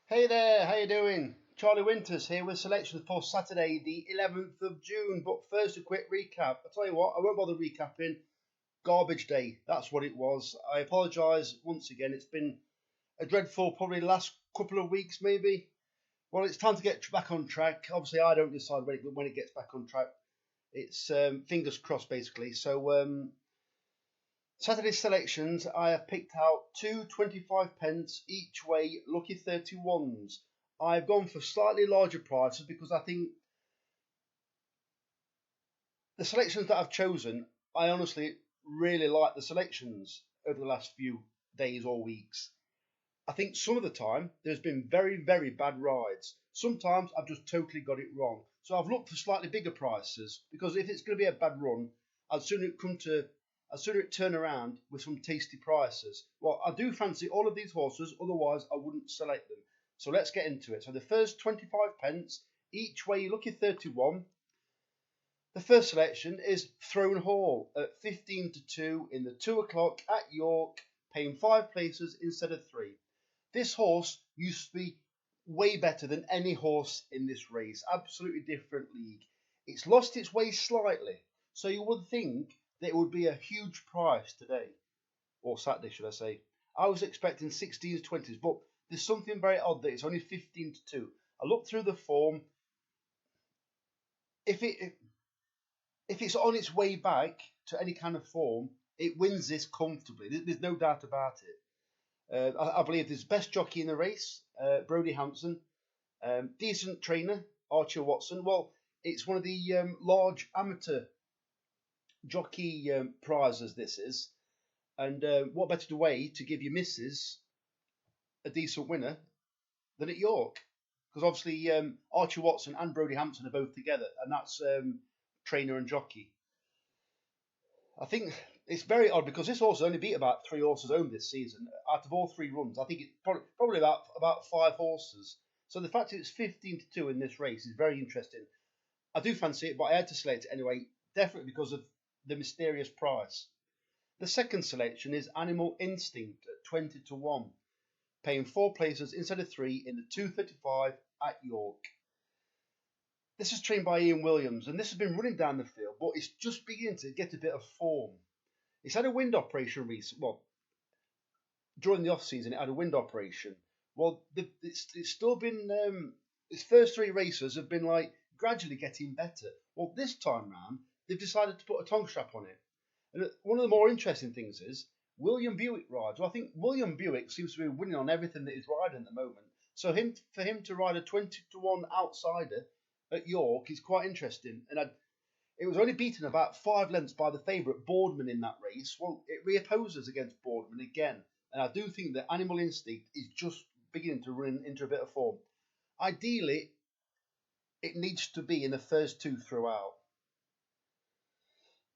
Hey there, how you doing? Charlie Winters here with selections for Saturday, the 11th of June. But first, a quick recap. I tell you what, I won't bother recapping. Garbage day, that's what it was. I apologise once again. It's been a dreadful, probably last couple of weeks, maybe. Well, it's time to get back on track. Obviously, I don't decide when it gets back on track. It's fingers crossed, basically. So, Saturday selections, I have picked out two 25p each way lucky 31's. I've gone for slightly larger prices because I think the selections that I've chosen, I honestly really like the selections over the last few days or weeks. I think some of the time there's been very, very bad rides. Sometimes I've just totally got it wrong. So I've looked for slightly bigger prices because if it's going to be a bad run, I'd sooner it turn around with some tasty prices. Well, I do fancy all of these horses, otherwise I wouldn't select them. So let's get into it. So the first 25p, each way lucky 31. The first selection is Throne Hall at 15 to 2 in the 2 o'clock at York, paying 5 places instead of 3. This horse used to be way better than any horse in this race. Absolutely different league. It's lost its way slightly, so you would think that it would be a huge price today, or Saturday, should I say. I was expecting 16s, 20s, but there's something very odd that it's only 15 to 2. I looked through the form. If it's on its way back to any kind of form, it wins this comfortably. There's no doubt about it. I believe there's best jockey in the race, Brody Hampson. Decent trainer, Archer Watson. Well, it's one of the large amateur jockey prizes, this is. And what better way to give your missus a decent winner than at York? Because obviously Archer Watson and Brody Hampson are both together, and that's trainer and jockey. I think it's very odd because this horse has only beat about 3 horses owned this season. Out of all 3 runs, I think it's probably about 5 horses. So the fact that it's 15 to 2 in this race is very interesting. I do fancy it, but I had to select it anyway, definitely because of the mysterious price. The second selection is Animal Instinct at 20 to 1, paying 4 places instead of 3 in the 2:35 at York. This is trained by Ian Williams, and this has been running down the field, but it's just beginning to get a bit of form. It's had a wind operation recently. Well, during the off season, it had a wind operation. Well, it's still been its first 3 races have been like gradually getting better. Well, this time round, they've decided to put a tongue strap on it. And one of the more interesting things is William Buick rides. Well, I think William Buick seems to be winning on everything that he's riding at the moment. So for him to ride a 20 to 1 outsider at York is quite interesting. And it was only beaten about 5 lengths by the favourite Boardman in that race. Well, it reopposes against Boardman again. And I do think that Animal Instinct is just beginning to run into a bit of form. Ideally, it needs to be in the first 2 throughout.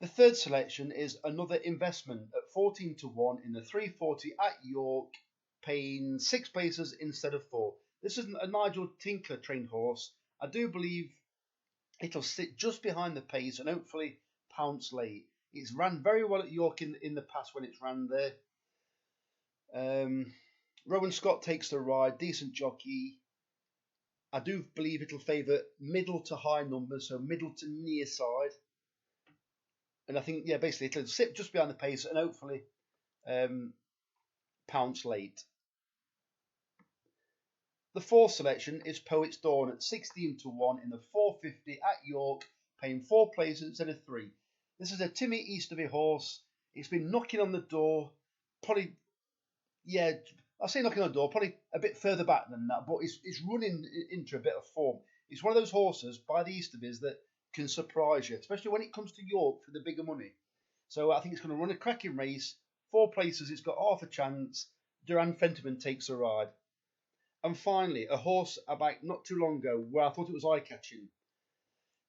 The third selection is Another Investment at 14 to 1 in the 3:40 at York, paying 6 places instead of 4. This is a Nigel Tinkler trained horse. I do believe it'll sit just behind the pace and hopefully pounce late. It's ran very well at York in the past when it's ran there. Rowan Scott takes the ride, decent jockey. I do believe it'll favour middle to high numbers, so middle to near side. And I think, yeah, basically it'll sit just behind the pace and hopefully pounce late. The fourth selection is Poet's Dawn at 16 to 1 in the 4:50 at York, paying 4 places instead of 3. This is a Timmy Easterby horse. It's been knocking on the door, probably, yeah, I'll say knocking on the door, probably a bit further back than that, but it's running into a bit of form. It's one of those horses by the Easterbys that can surprise you, especially when it comes to York for the bigger money. So I think it's going to run a cracking race. 4 places, it's got half a chance. Duran Fentiman takes a ride. And finally, a horse about not too long ago where I thought it was eye-catching.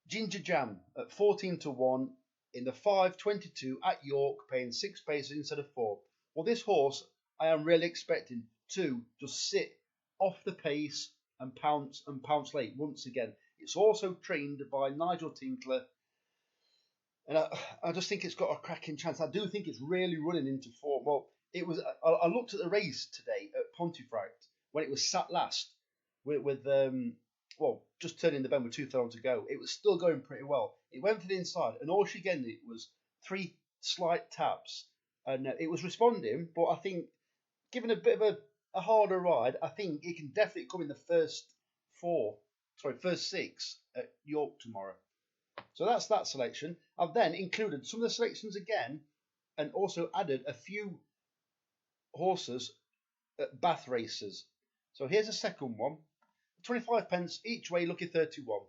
Ginger Jam at 14 to 1 in the 5:22 at York, paying 6 places instead of 4. Well, this horse I am really expecting to just sit off the pace and pounce late once again. It's also trained by Nigel Tinkler, and I just think it's got a cracking chance. I do think it's really running into form. Well, it was. I looked at the race today at Pontefract when it was sat last, with well, just turning the bend with 2 furlong to go. It was still going pretty well. It went for the inside, and all she getting it was 3 slight taps, and it was responding. But I think, given a bit of a harder ride, I think it can definitely come in the first 6 at York tomorrow. So that's that selection. I've then included some of the selections again, and also added a few horses at Bath races. So here's a second one. 25 pence each way, lucky 31.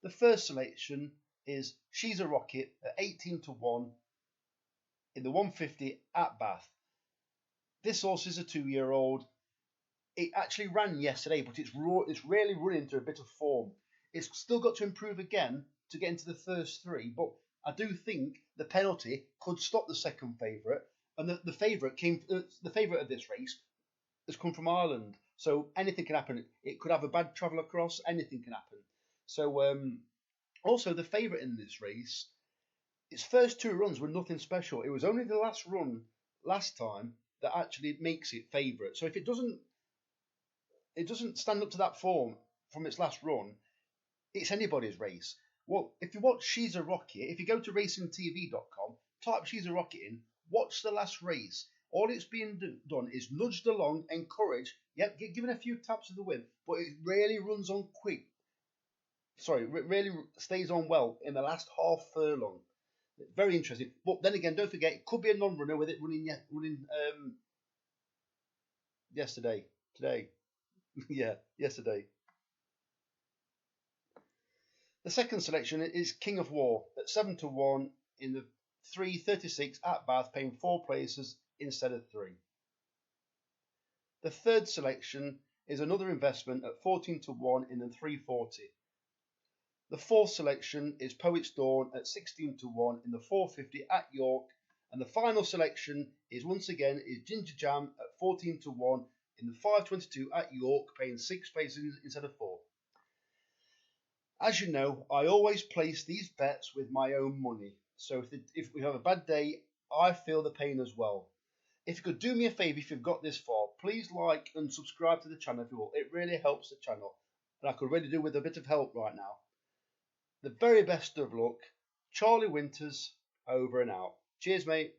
The first selection is She's a Rocket at 18 to 1 in the 150 at Bath. This horse is a 2-year-old. It actually ran yesterday, but it's really running into a bit of form. It's still got to improve again to get into the first 3, but I do think the penalty could stop the second favourite, and the favourite of this race has come from Ireland, so anything can happen. It could have a bad travel across. Anything can happen. So also the favourite in this race, its first 2 runs were nothing special. It was only the last run last time that actually makes it favourite. So if it doesn't stand up to that form from its last run, it's anybody's race. Well, if you watch She's a Rocket, if you go to racingtv.com, type She's a Rocket in, watch the last race. All it's being done is nudged along, encouraged, given a few taps of the whip, but it really runs on quick. Sorry, really stays on well in the last half furlong. Very interesting. But then again, don't forget, it could be a non-runner with it running yesterday. Today. Yeah, yesterday. The second selection is King of War at 7 to 1 in the 336 at Bath, paying 4 places instead of 3. The third selection is another investment at 14 to 1 in the 340. The fourth selection is Poet's Dawn at 16 to 1 in the 450 at York. And the final selection is once again Ginger Jam at 14 to 1 in the 522 at York, paying 6 places instead of 4. As you know, I always place these bets with my own money. So if we have a bad day, I feel the pain as well. If you could do me a favour, if you've got this far, please like and subscribe to the channel if you will. It really helps the channel. And I could really do with a bit of help right now. The very best of luck. Charlie Winters, over and out. Cheers, mate.